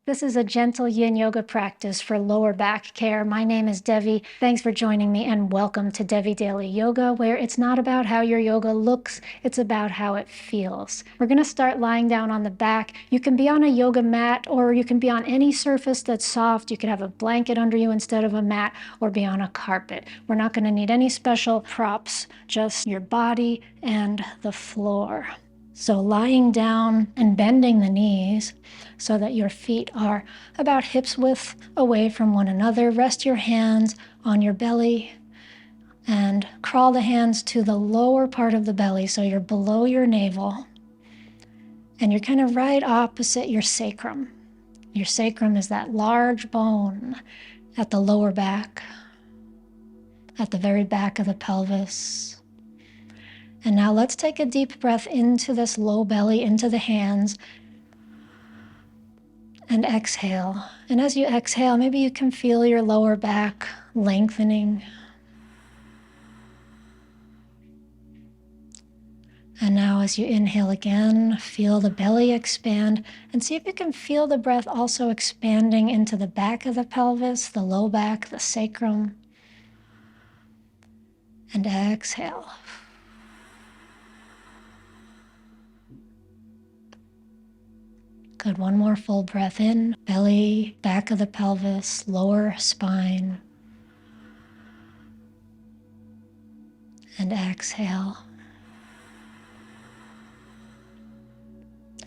This is a gentle yin yoga practice for lower back care. My name is Devi. Thanks for joining me and welcome to Devi Daly Yoga, where it's not about how your yoga looks, it's about how it feels. We're going to start lying down on the back. You can be on a yoga mat or you can be on any surface that's soft. You could have a blanket under you instead of a mat or be on a carpet. We're not going to need any special props, just your body and the floor. So lying down and bending the knees so that your feet are about hips width away from one another. Rest your hands on your belly and crawl the hands to the lower part of the belly so you're below your navel and you're kind of right opposite your sacrum. Your sacrum is that large bone at the lower back, at the very back of the pelvis. And now let's take a deep breath into this low belly, into the hands, and exhale. And as you exhale, maybe you can feel your lower back lengthening. And now as you inhale again, feel the belly expand and see if you can feel the breath also expanding into the back of the pelvis, the low back, the sacrum. And exhale. Good, one more full breath in, belly, back of the pelvis, lower spine. And exhale.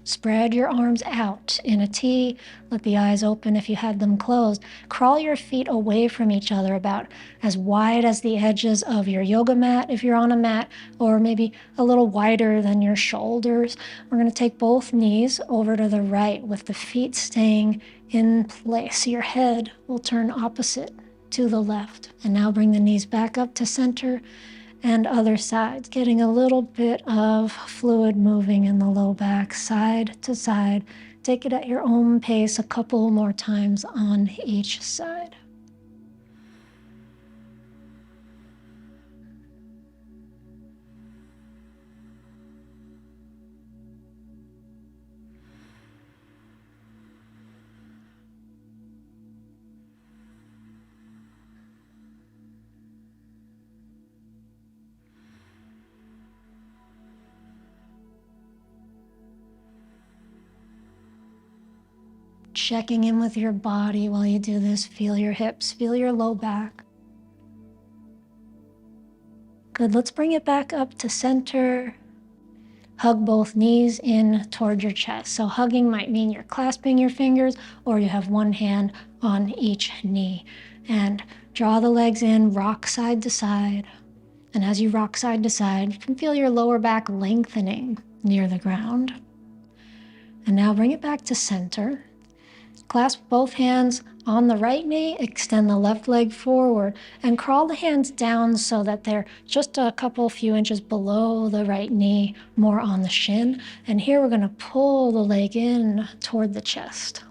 Spread your arms out in a T. Let the eyes open if you had them closed. Crawl your feet away from each other about as wide as the edges of your yoga mat if you're on a mat, or maybe a little wider than your shoulders. We're going to take both knees over to the right with the feet staying in place. Your head will turn opposite to the left. And now bring the knees back up to center. And other sides, getting a little bit of fluid moving in the low back, side to side. Take it at your own pace a couple more times on each side. Checking in with your body while you do this. Feel your hips, feel your low back. Good, let's bring it back up to center. Hug both knees in toward your chest. So hugging might mean you're clasping your fingers or you have one hand on each knee. And draw the legs in, rock side to side. And as you rock side to side, you can feel your lower back lengthening near the ground. And now bring it back to center. Clasp both hands on the right knee, extend the left leg forward, and crawl the hands down so that they're just a few inches below the right knee, more on the shin. And here we're going to pull the leg in toward the chest.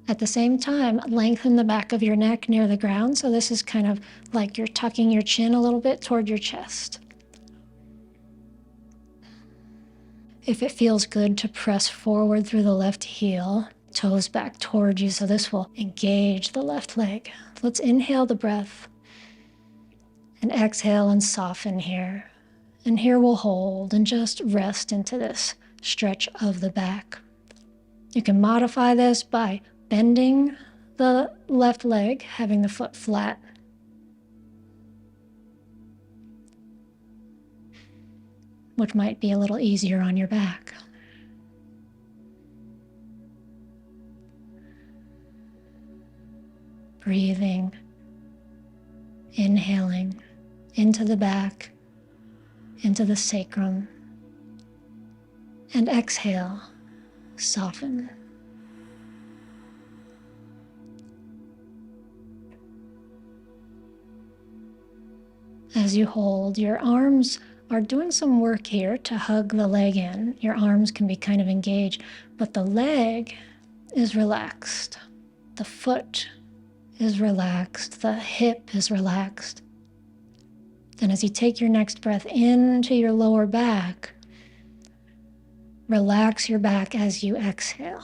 At the same time, lengthen the back of your neck near the ground. So this is kind of like you're tucking your chin a little bit toward your chest. If it feels good to press forward through the left heel, toes back towards you, so this will engage the left leg. Let's inhale the breath and exhale and soften here. And here we'll hold and just rest into this stretch of the back. You can modify this by bending the left leg, having the foot flat. Which might be a little easier on your back. Breathing, inhaling into the back, into the sacrum, and exhale, soften. As you hold, your arms are doing some work here to hug the leg in. Your arms can be kind of engaged, but the leg is relaxed. The foot is relaxed. The hip is relaxed. And as you take your next breath into your lower back, relax your back as you exhale.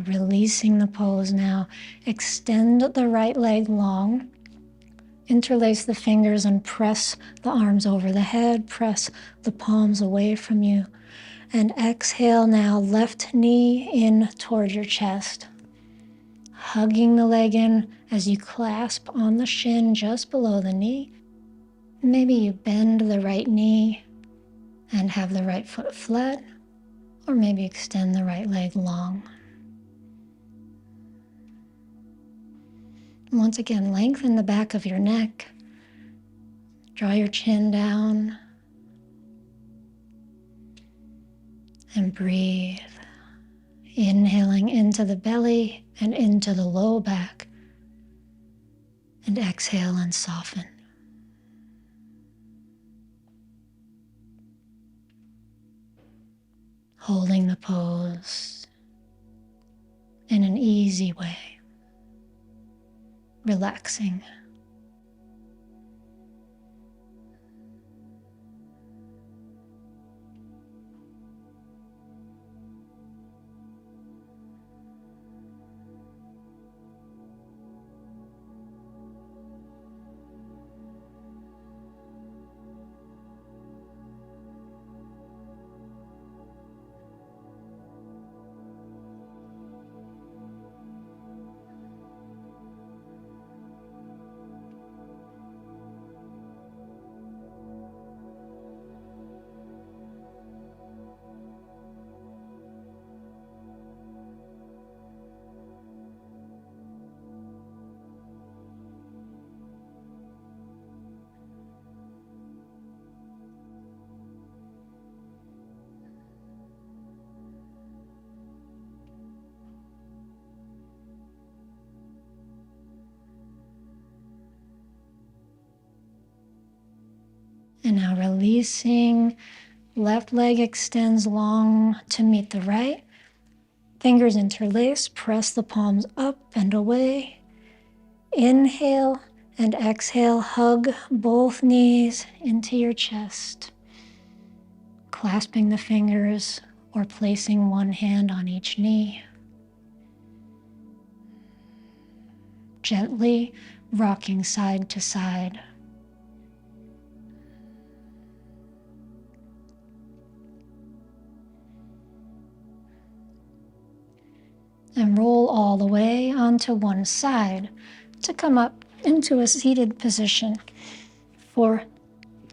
And releasing the pose now. Extend the right leg long. Interlace the fingers and press the arms over the head. Press the palms away from you. And exhale now, left knee in toward your chest. Hugging the leg in as you clasp on the shin just below the knee. Maybe you bend the right knee and have the right foot flat, or maybe extend the right leg long. Once again, lengthen the back of your neck. Draw your chin down and breathe. Inhaling into the belly and into the low back. And exhale and soften. Holding the pose in an easy way. Relaxing. And now releasing, left leg extends long to meet the right. Fingers interlace, press the palms up and away. Inhale and exhale, hug both knees into your chest. Clasping the fingers or placing one hand on each knee. Gently rocking side to side. And roll all the way onto one side to come up into a seated position for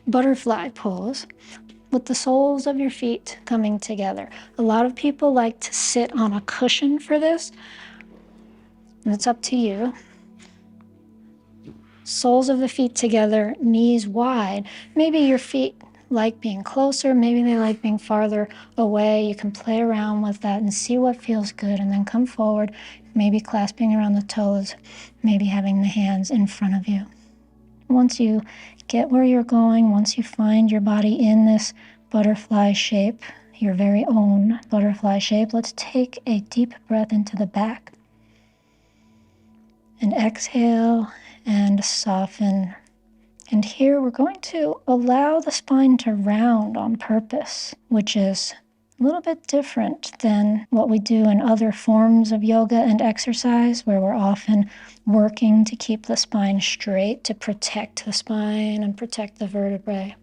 butterfly pose with the soles of your feet coming together. A lot of people like to sit on a cushion for this, and it's up to you. Soles of the feet together, knees wide. Maybe your feet like being closer, maybe they like being farther away. You can play around with that and see what feels good, and then come forward, maybe clasping around the toes, maybe having the hands in front of you. Once you get where you're going, once you find your body in this butterfly shape, your very own butterfly shape, let's take a deep breath into the back. And exhale and soften. And here we're going to allow the spine to round on purpose, which is a little bit different than what we do in other forms of yoga and exercise, where we're often working to keep the spine straight, to protect the spine and protect the vertebrae.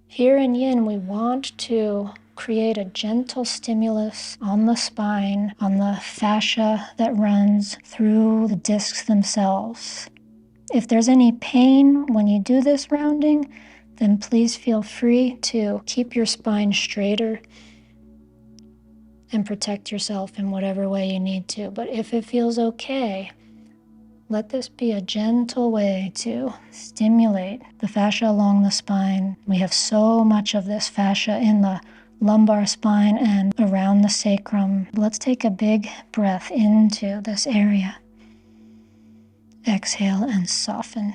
Here in Yin, we want to create a gentle stimulus on the spine, on the fascia that runs through the discs themselves. If there's any pain when you do this rounding, then please feel free to keep your spine straighter and protect yourself in whatever way you need to. But if it feels okay, let this be a gentle way to stimulate the fascia along the spine. We have so much of this fascia in the lumbar spine and around the sacrum. Let's take a big breath into this area. Exhale and soften.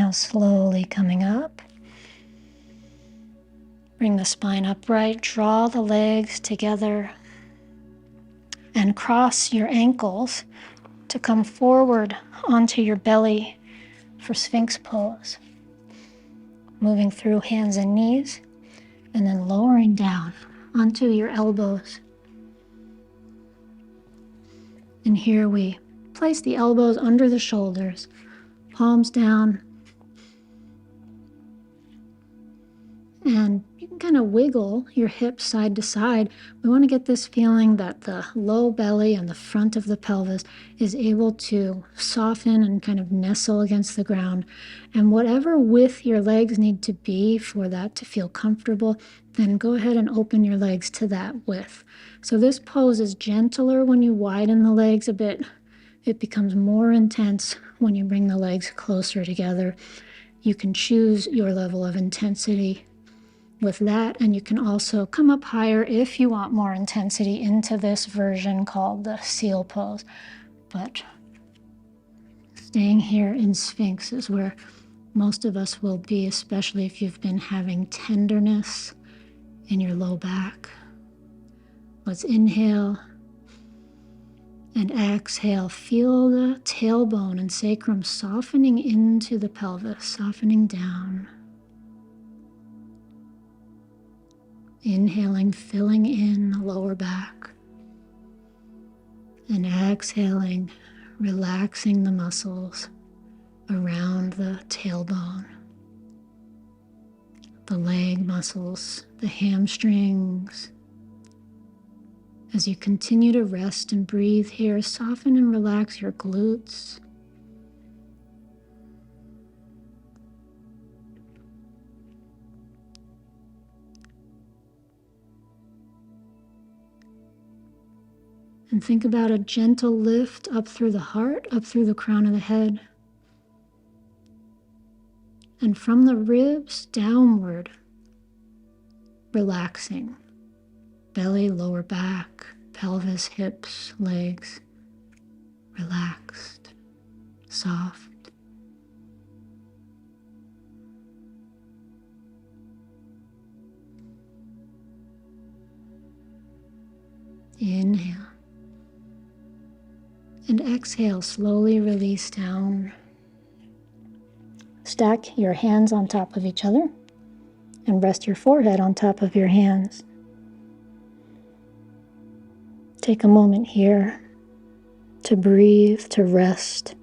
Now slowly coming up. Bring the spine upright, draw the legs together, and cross your ankles to come forward onto your belly for Sphinx pose. Moving through hands and knees, and then lowering down onto your elbows. And here we place the elbows under the shoulders, palms down, and you can kind of wiggle your hips side to side. We want to get this feeling that the low belly and the front of the pelvis is able to soften and kind of nestle against the ground. And whatever width your legs need to be for that to feel comfortable, then go ahead and open your legs to that width. So this pose is gentler when you widen the legs a bit. It becomes more intense when you bring the legs closer together. You can choose your level of intensity with that, and you can also come up higher if you want more intensity into this version called the seal pose. But staying here in Sphinx is where most of us will be, especially if you've been having tenderness in your low back. Let's inhale and exhale. Feel the tailbone and sacrum softening into the pelvis, softening down. Inhaling, filling in the lower back. And exhaling, relaxing the muscles around the tailbone. The leg muscles, the hamstrings. As you continue to rest and breathe here, soften and relax your glutes. And think about a gentle lift up through the heart, up through the crown of the head. And from the ribs downward, relaxing. Belly, lower back, pelvis, hips, legs, relaxed, soft. Inhale. And exhale, slowly release down. Stack your hands on top of each other and rest your forehead on top of your hands. Take a moment here to breathe, to rest.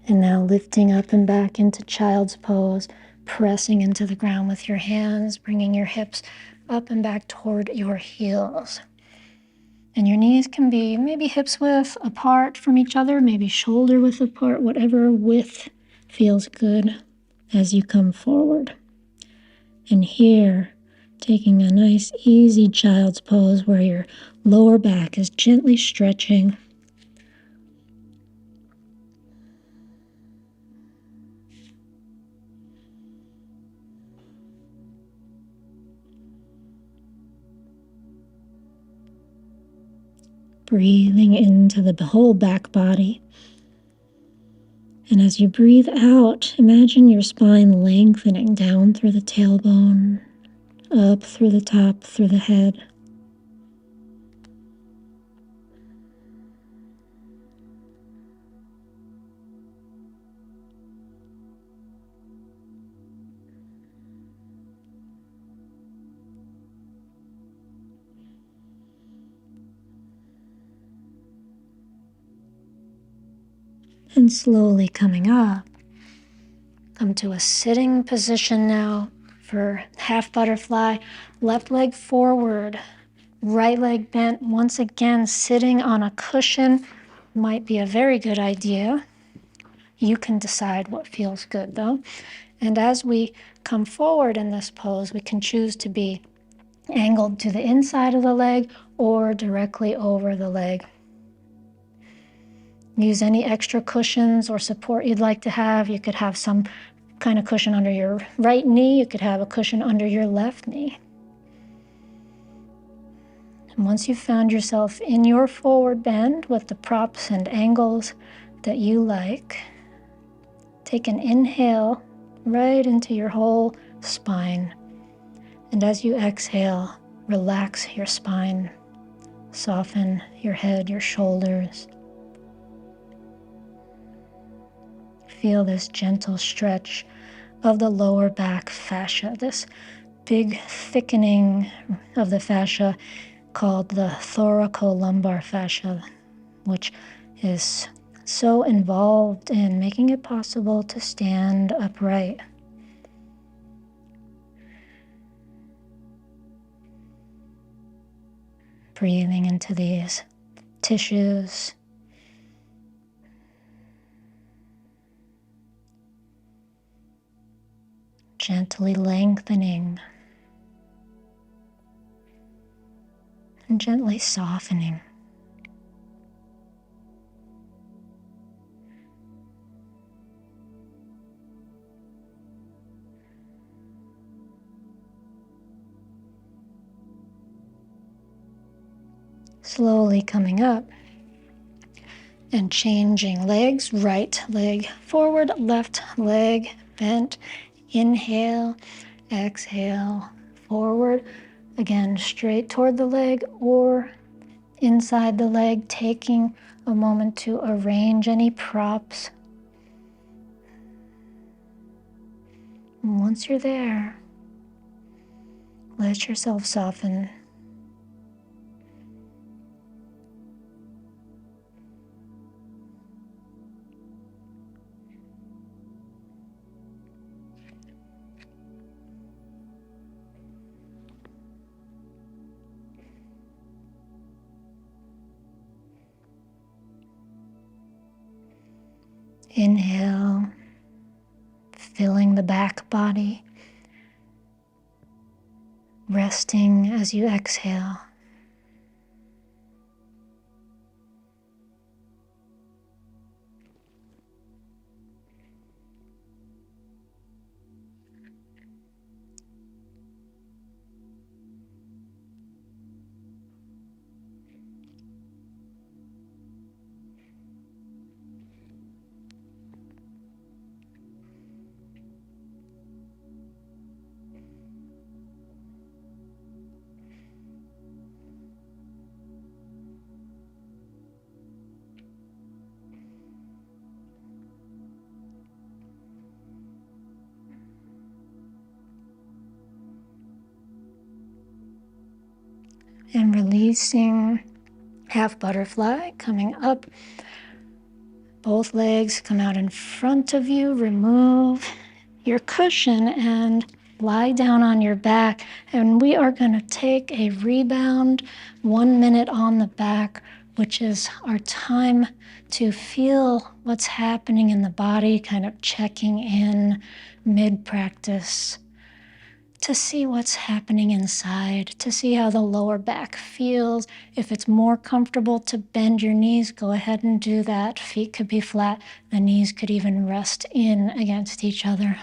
And now lifting up and back into child's pose, pressing into the ground with your hands, bringing your hips up and back toward your heels. And your knees can be maybe hips width apart from each other, maybe shoulder width apart, whatever width feels good as you come forward. And here, taking a nice easy child's pose where your lower back is gently stretching. Breathing into the whole back body. And as you breathe out, imagine your spine lengthening down through the tailbone, up through the top, through the head. And slowly coming up, come to a sitting position now for half butterfly. Left leg forward, right leg bent. Once again, sitting on a cushion might be a very good idea. You can decide what feels good though. And as we come forward in this pose, we can choose to be angled to the inside of the leg or directly over the leg. Use any extra cushions or support you'd like to have. You could have some kind of cushion under your right knee. You could have a cushion under your left knee. And once you've found yourself in your forward bend with the props and angles that you like, take an inhale right into your whole spine. And as you exhale, relax your spine. Soften your head, your shoulders. Feel this gentle stretch of the lower back fascia, this big thickening of the fascia called the thoracolumbar fascia, which is so involved in making it possible to stand upright. Breathing into these tissues. Gently lengthening and gently softening. Slowly coming up and changing legs, right leg forward, left leg bent. Inhale, exhale, forward. Again, straight toward the leg or inside the leg, taking a moment to arrange any props. And once you're there, let yourself soften. Inhale, filling the back body, resting as you exhale. And releasing, half butterfly, coming up. Both legs come out in front of you. Remove your cushion and lie down on your back. And we are going to take a rebound, 1 minute on the back, which is our time to feel what's happening in the body, kind of checking in mid-practice, to see what's happening inside, to see how the lower back feels. If it's more comfortable to bend your knees, go ahead and do that. Feet could be flat. The knees could even rest in against each other.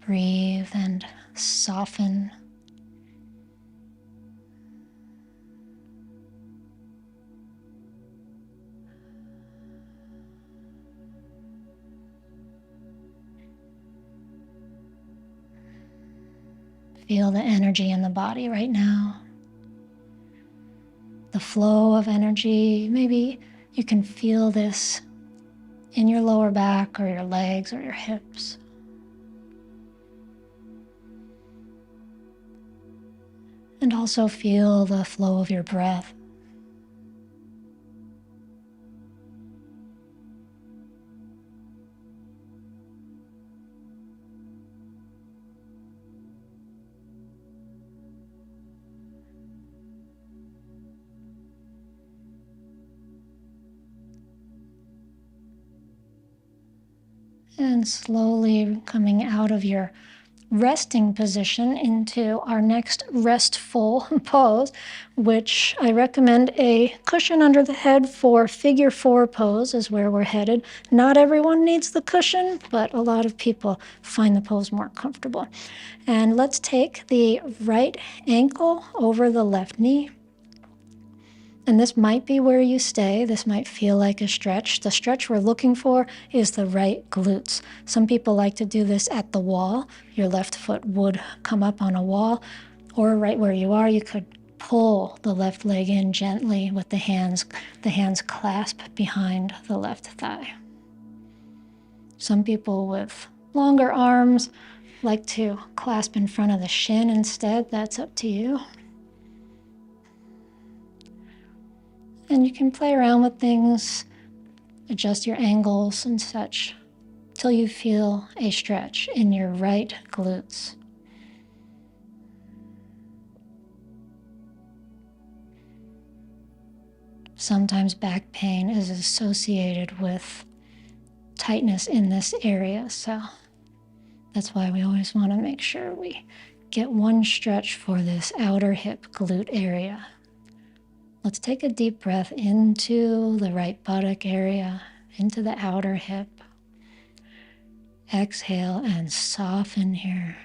Breathe and soften. Feel the energy in the body right now. The flow of energy. Maybe you can feel this in your lower back or your legs or your hips. And also feel the flow of your breath. And slowly coming out of your resting position into our next restful pose, which I recommend a cushion under the head for figure 4 pose is where we're headed. Not everyone needs the cushion, but a lot of people find the pose more comfortable. And let's take the right ankle over the left knee. And this might be where you stay. This might feel like a stretch. The stretch we're looking for is the right glutes. Some people like to do this at the wall. Your left foot would come up on a wall, or right where you are, you could pull the left leg in gently with the hands clasp behind the left thigh. Some people with longer arms like to clasp in front of the shin instead. That's up to you. And you can play around with things, adjust your angles and such, till you feel a stretch in your right glutes. Sometimes back pain is associated with tightness in this area, so that's why we always want to make sure we get one stretch for this outer hip glute area. Let's take a deep breath into the right buttock area, into the outer hip. Exhale and soften here.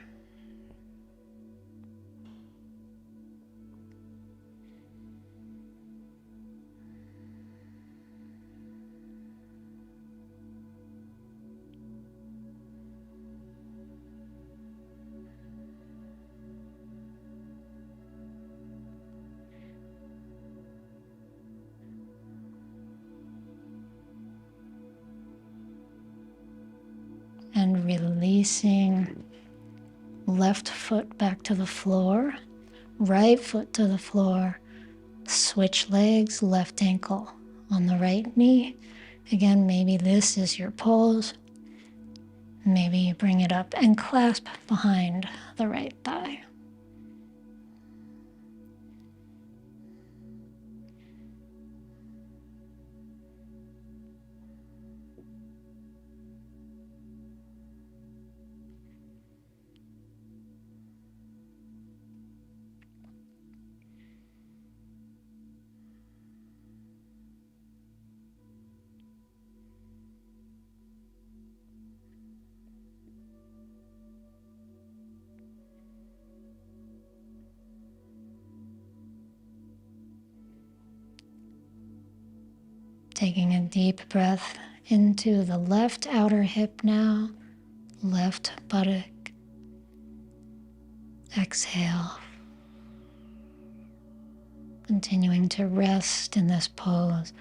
And releasing left foot back to the floor, right foot to the floor, switch legs, left ankle on the right knee. Again, maybe this is your pose. Maybe you bring it up and clasp behind the right thigh. Taking a deep breath into the left outer hip now, left buttock. Exhale. Continuing to rest in this pose.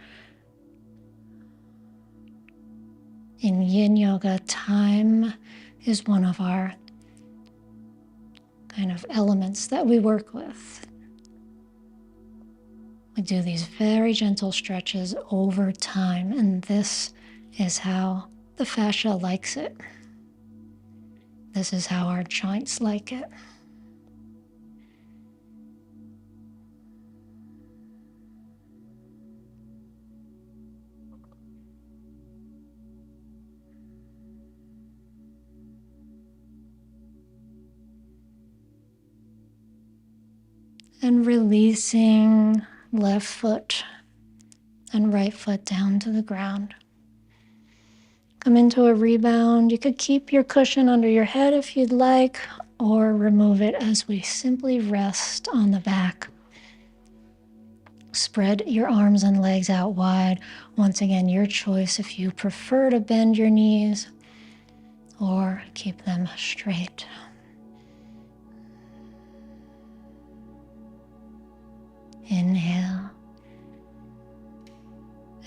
In Yin Yoga, time is one of our kind of elements that we work with. We do these very gentle stretches over time, and this is how the fascia likes it. This is how our joints like it. And releasing left foot and right foot down to the ground. Come into a rebound. You could keep your cushion under your head if you'd like, or remove it as we simply rest on the back. Spread your arms and legs out wide. Once again, your choice if you prefer to bend your knees or keep them straight. Inhale.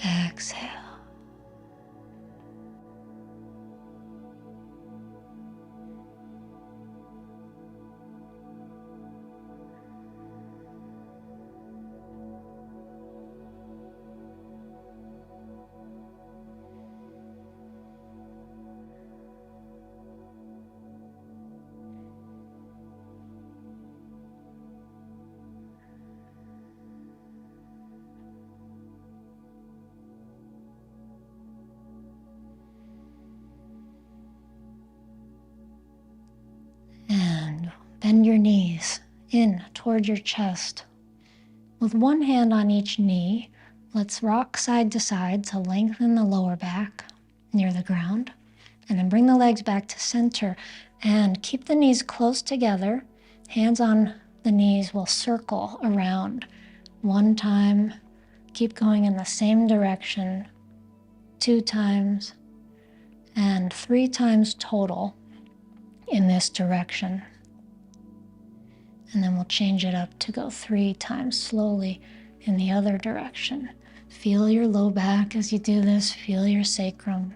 Exhale. bend your knees in toward your chest. With one hand on each knee, let's rock side to side to lengthen the lower back near the ground. And then bring the legs back to center and keep the knees close together. Hands on the knees will circle around. One time, keep going in the same direction. 2 times, and 3 times total in this direction. And then we'll change it up to go 3 times slowly in the other direction. Feel your low back as you do this. Feel your sacrum.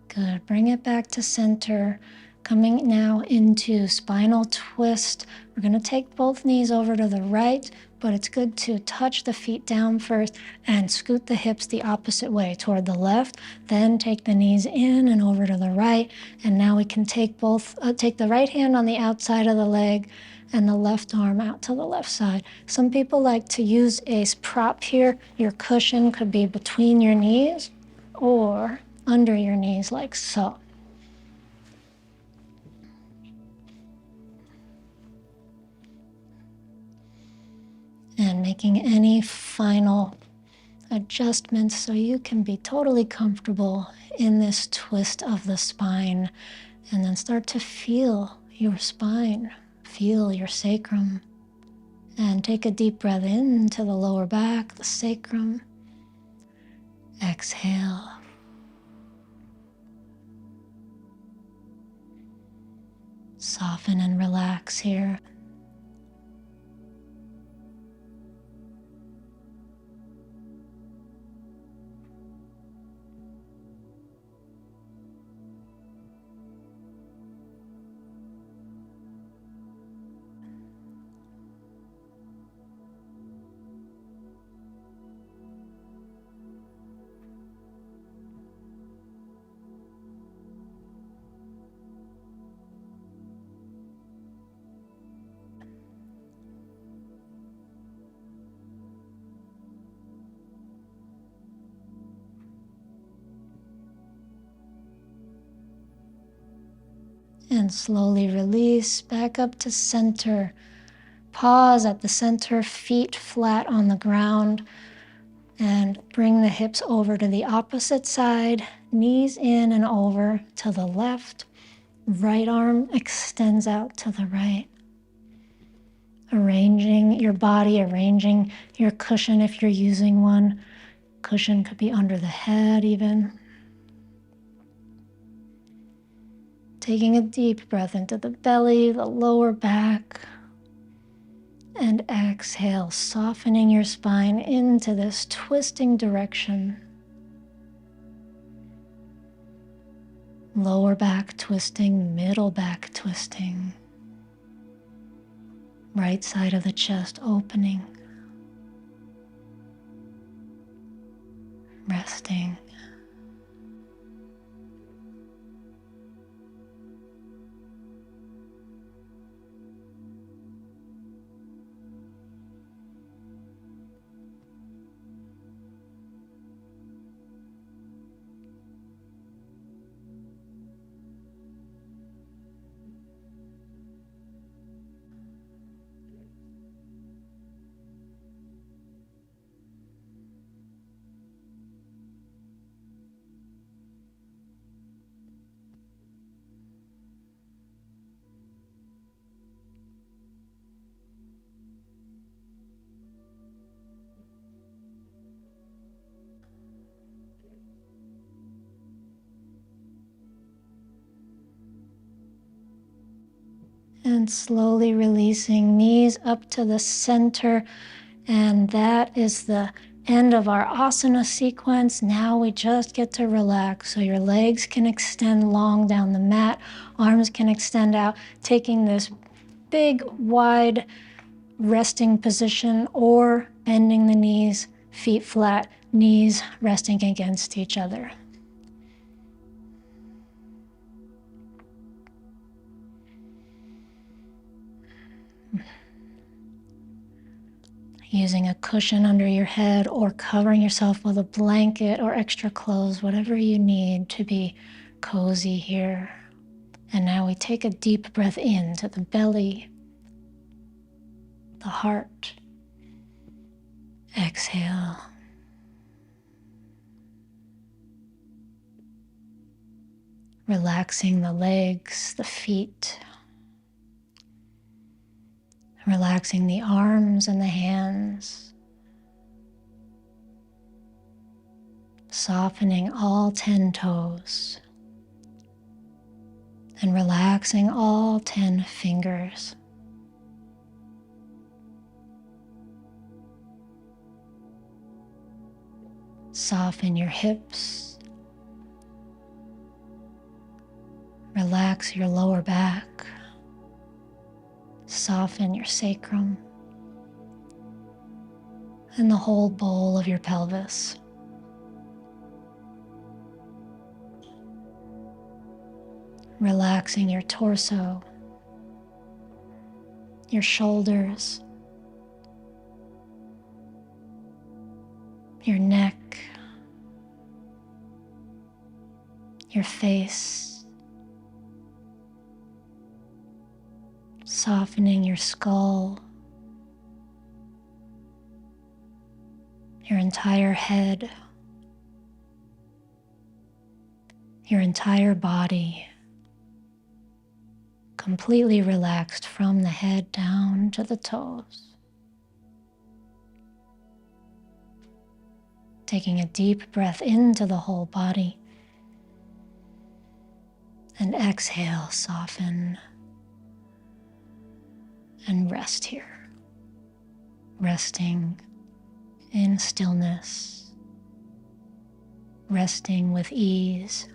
Good. Bring it back to center. Coming now into spinal twist. We're going to take both knees over to the right, but it's good to touch the feet down first and scoot the hips the opposite way toward the left. Then take the knees in and over to the right. And now we can take the right hand on the outside of the leg and the left arm out to the left side. Some people like to use a prop here. Your cushion could be between your knees or under your knees like so. And making any final adjustments so you can be totally comfortable in this twist of the spine. And then start to feel your spine, feel your sacrum. And take a deep breath into the lower back, the sacrum. Exhale. Soften and relax here. And slowly release back up to center. Pause at the center, feet flat on the ground. And bring the hips over to the opposite side. Knees in and over to the left. Right arm extends out to the right. Arranging your body, arranging your cushion if you're using one. Cushion could be under the head even. Taking a deep breath into the belly, the lower back, and exhale, softening your spine into this twisting direction. Lower back twisting, middle back twisting. Right side of the chest opening. Resting. And slowly releasing, knees up to the center. And that is the end of our asana sequence. Now we just get to relax. So your legs can extend long down the mat. Arms can extend out, taking this big, wide resting position or bending the knees, feet flat, knees resting against each other. using a cushion under your head or covering yourself with a blanket or extra clothes, whatever you need to be cozy here. And now we take a deep breath into the belly, the heart. Exhale. Relaxing the legs, the feet. Relaxing the arms and the hands. Softening all 10 toes. And relaxing all 10 fingers. Soften your hips. Relax your lower back. Soften your sacrum and the whole bowl of your pelvis. Relaxing your torso, your shoulders, your neck, your face. Softening your skull, your entire head, your entire body, completely relaxed from the head down to the toes. Taking a deep breath into the whole body, and exhale, soften. And rest here, resting in stillness, resting with ease.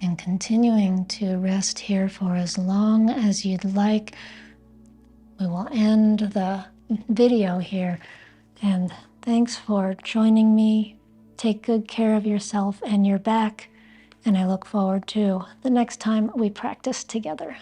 And continuing to rest here for as long as you'd like. We will end the video here. And thanks for joining me. Take good care of yourself and your back. And I look forward to the next time we practice together.